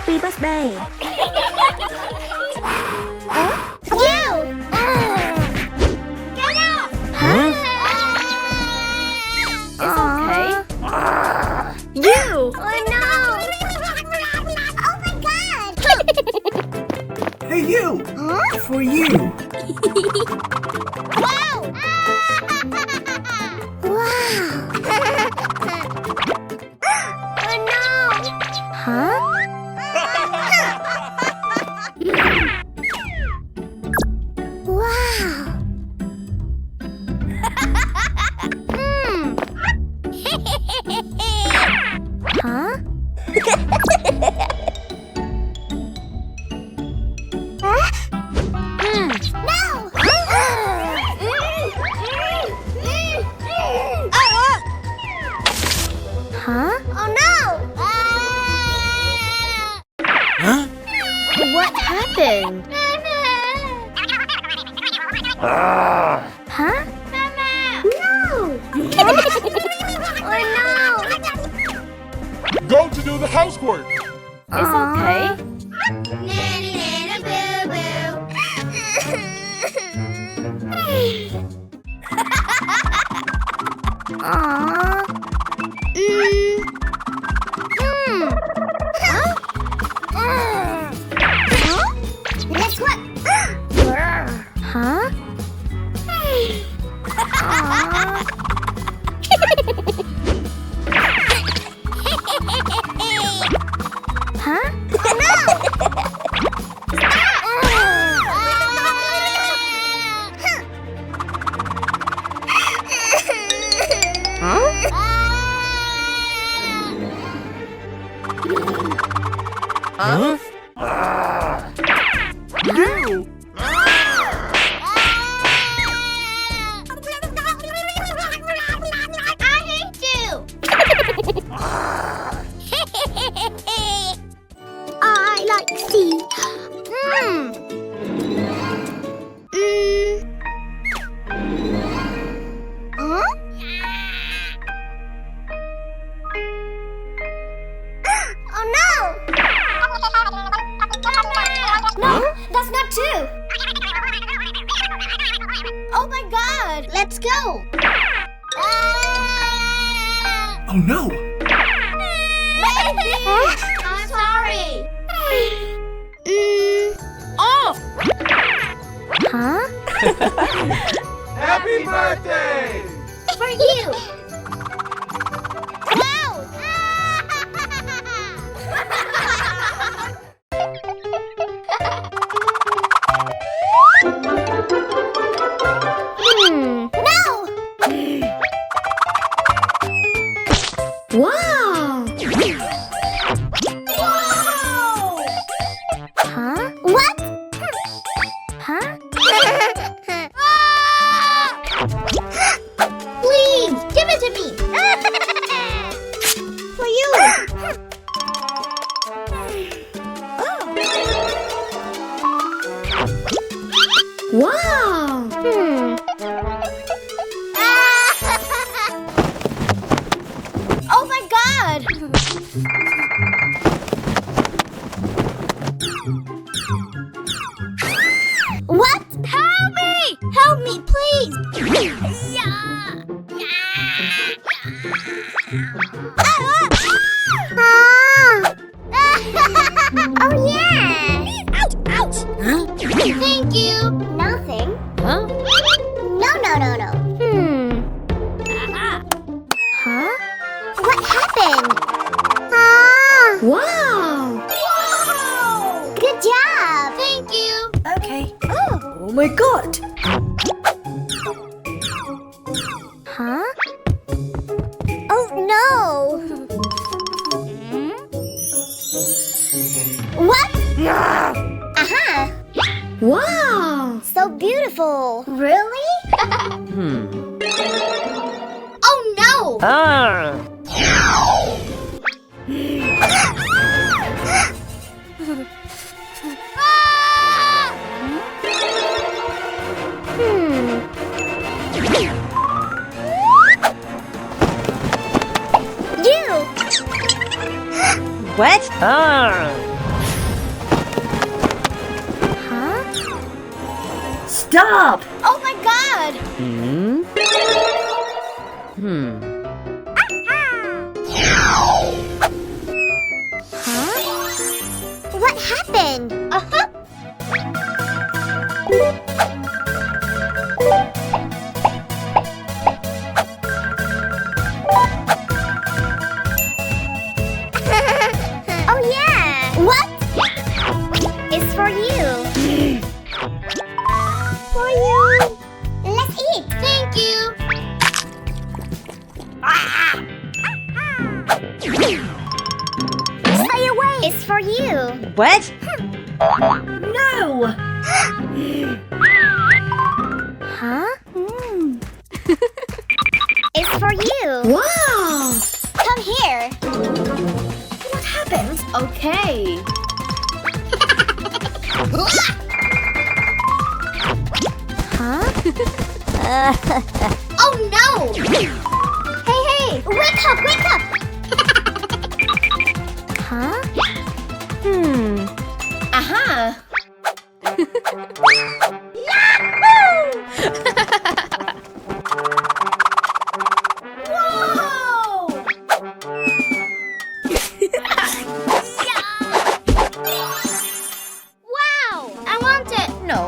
Happy birthday. You! Get out! Huh? It's okay. You! Oh no! Oh my god! Hey, you! Huh? For you! Wow! Wow! Oh no! Huh? Wow! Huh? No! Huh? Oh no! Huh? What happened? Huh? No! Oh no! Go to do the housework. It's okay. Aww. Guess what? Huh? Aww. Huh? Huh? You! I hate you! I like sea. Huh? Oh no! No, that's not true. Oh my god, let's go. Oh no! Baby! I'm sorry. Huh? Happy birthday! For you. Wow! No! Wow! Whoa! Huh? What? Huh? Please, give it to me. For you. Wow! Oh my god! What? Help me! Help me, please! Oh yeah! Ouch! Ouch! Huh? Thank you. Nothing. Huh? No. Huh? What happened? Wow! Whoa! Good job. Thank you. Okay. Oh my god! Huh? Oh no! What? Aha! Wow! So beautiful. Really? Hmm. Oh no! Ah. You! What? Ah. Stop! Oh my god! Hmm? Hmm. What happened? Oh yeah! What? It's for you. For you. Let's eat. Thank you. Stay away. It's for you. What? No! Huh? It's for you. Wow! Come here. What happened? Okay. Huh? Oh no! Hey, hey! Wake up! Wake up! Huh? Aha! Wow! I want it. No.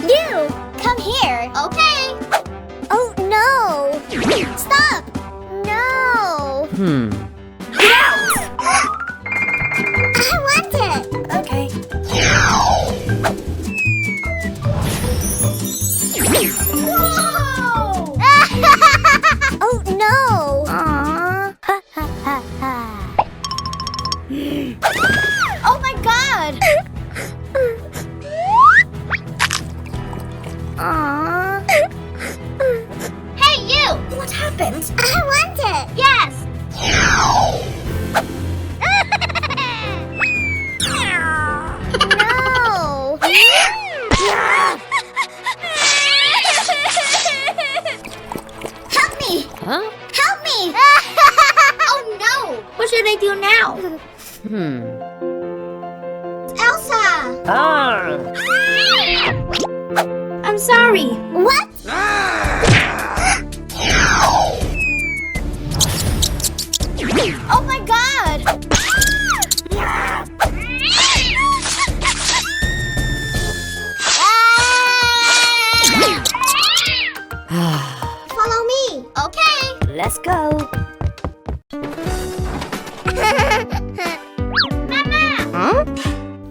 You! Come here. Okay. Oh no! Stop! No! Hmm. I want it. Okay. Whoa! Oh no! Oh my god! Hey you! What happened? I want it! Yes! No! Help me! Huh? Help me! Oh no! What should I do now? Hmm. Elsa! Ah! I'm sorry. What? Oh my god! Follow me, okay? Let's go. Mama! Huh?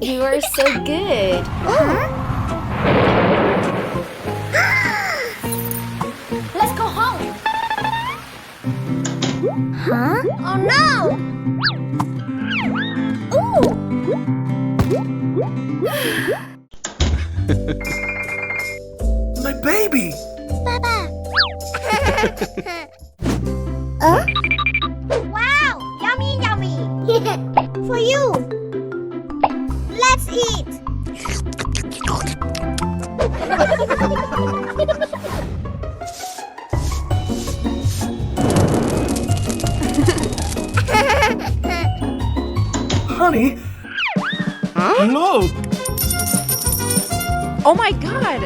You are so good. Let's go home. Huh? Oh no! Ooh! My baby! Baba! Wow! Yummy, yummy! For you! Let's eat! Honey! Look! Oh my god!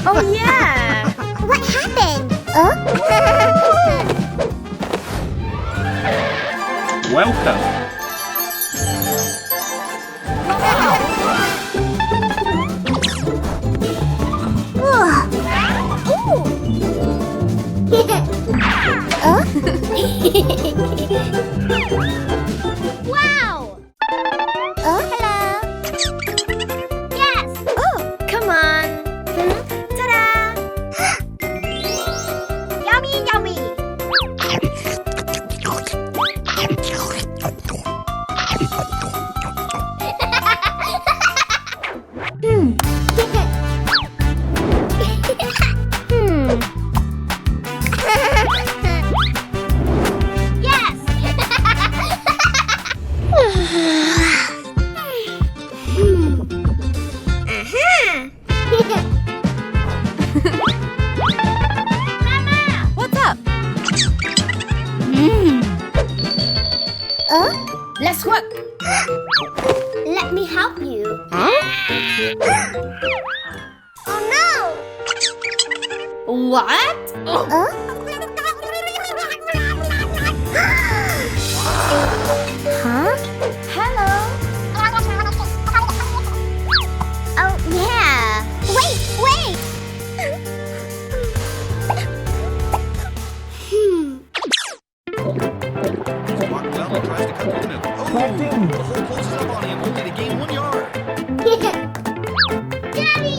Oh yeah! What happened? Welcome. Wow! Hello! Yes! Come on. Ta-da! Yummy, yummy! Yes! Mama! What's up? Let's work. Let me help you. Oh no! What? Huh? Hello? Oh yeah! Wait! Walk well and tries to cut through the middle. Oh, the hole closes up on him, only to gain 1 yard. Daddy!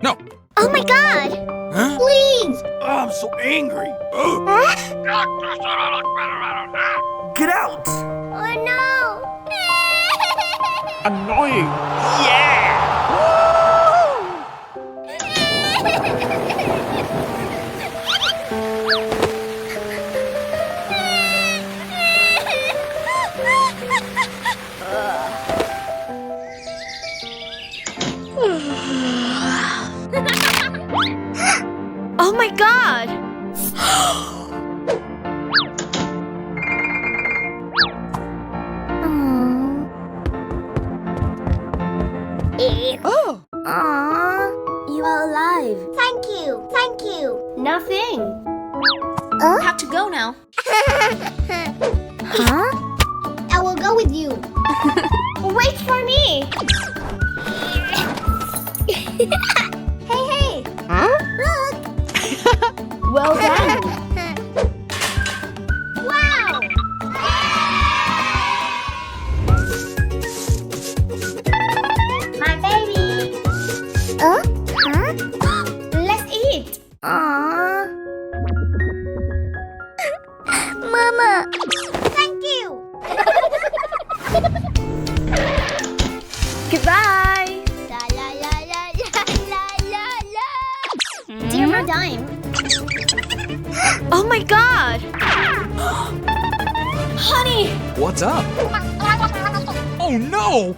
No. Oh my God! Huh? Please! Oh, I'm so angry. Get out! Oh no! Annoying. Oh my God! Oh! Aww, you are alive. Thank you! Nothing. Have to go now. Huh? I will go with you. Wait for me. Hey! Look! Well done. Wow! My baby! Huh? Let's eat. Aww. Mama! Thank you! Goodbye. La la la la la la la. Dear my dime. Oh my God. Honey. What's up? Oh no!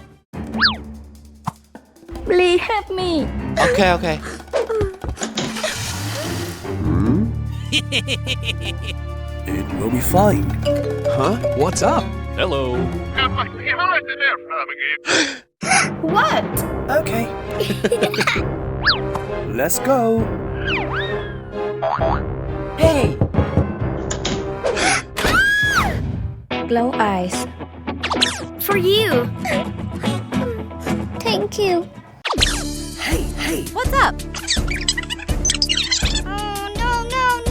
Please help me. Okay. It will be fine. Huh? What's up? Hello. What? Okay. Let's go. Hey. Glow eyes. For you. Thank you. Hey. What's up? Oh no! Don't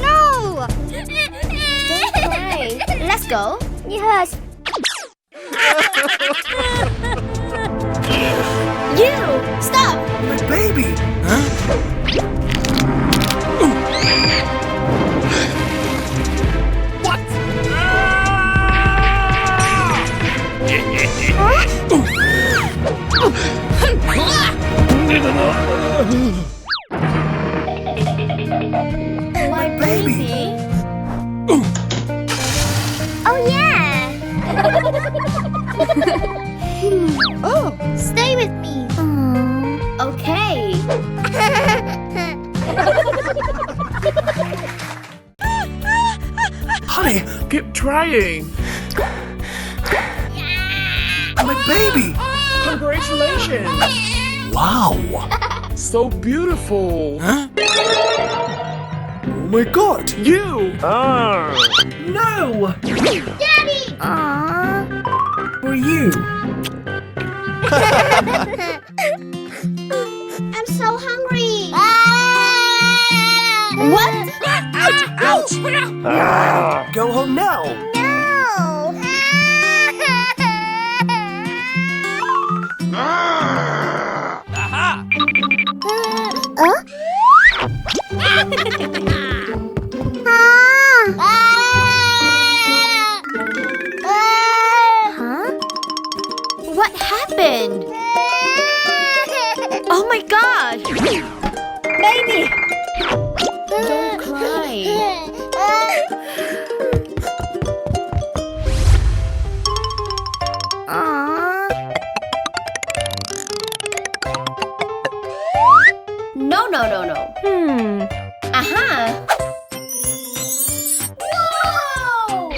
cry. Let's go. Yes. You. Stop. My baby! My baby. Oh yeah. Stay with me. Okay. Honey, Keep trying. my baby! Congratulations. Wow! So beautiful. Huh? Oh my God! You. No! Daddy. Aww. For you! I'm so hungry. What? Ouch. Go home now! No. Aha. Huh? What happened? Oh my God. Baby. Don't cry. Aww. No. Aha. Whoa!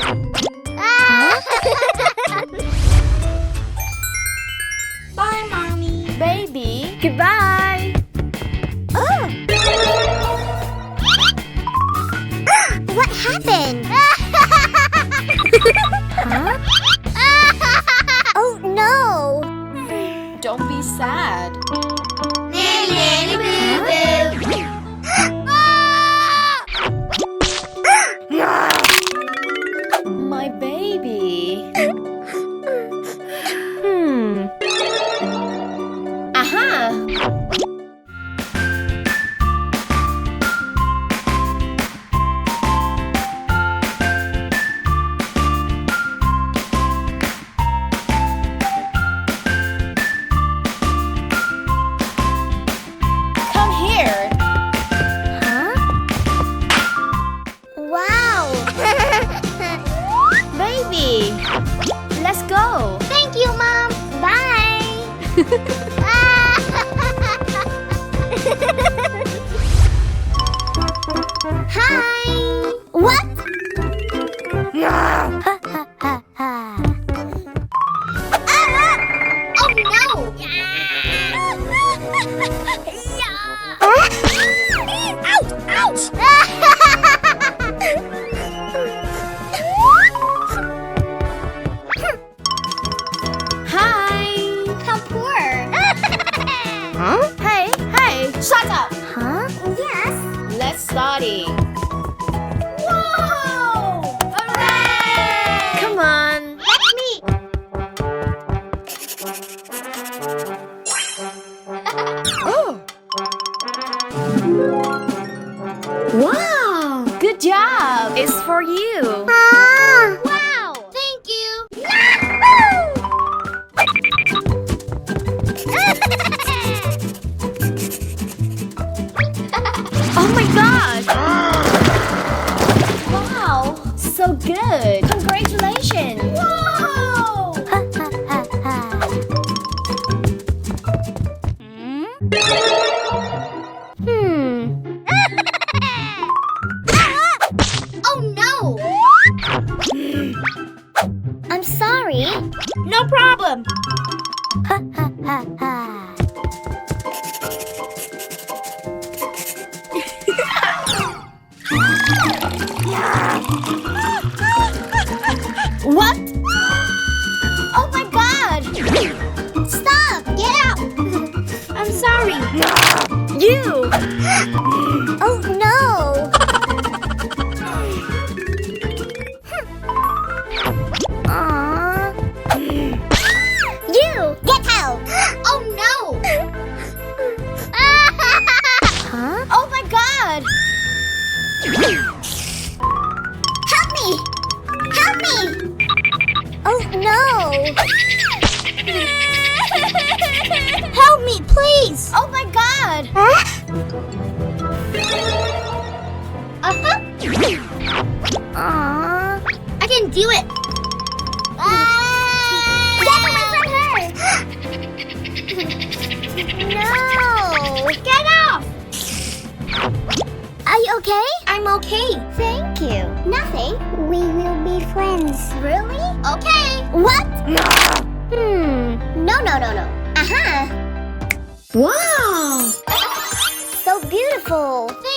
Hi. What? Ha ha ha ha. Oh no! Ouch! Ouch! Hi. How poor! Huh? Hey, hey, shut up. Huh? Yes. Let's study. Whoa! Hooray! Come on. That's me. Oh. Wow. Good job. It's for you. Wow! Thank you. Oh my god. Wow. So good. Congratulations. Whoa! Oh no! I'm sorry. No problem. What? Oh my god! Stop! Get out! I'm sorry. You. Oh no! Aww. You! Get out! Oh no! Huh? Oh my god. Help me! Help me! Oh no! Help me, please! Oh my god. Uh-huh. Aww. I can do it. Get away from her! No! Get off! Are you okay? I'm okay. Thank you. Nothing. We will be friends. Really? Okay. What? No, no, no, no. Uh-huh. Wow. So beautiful. Thank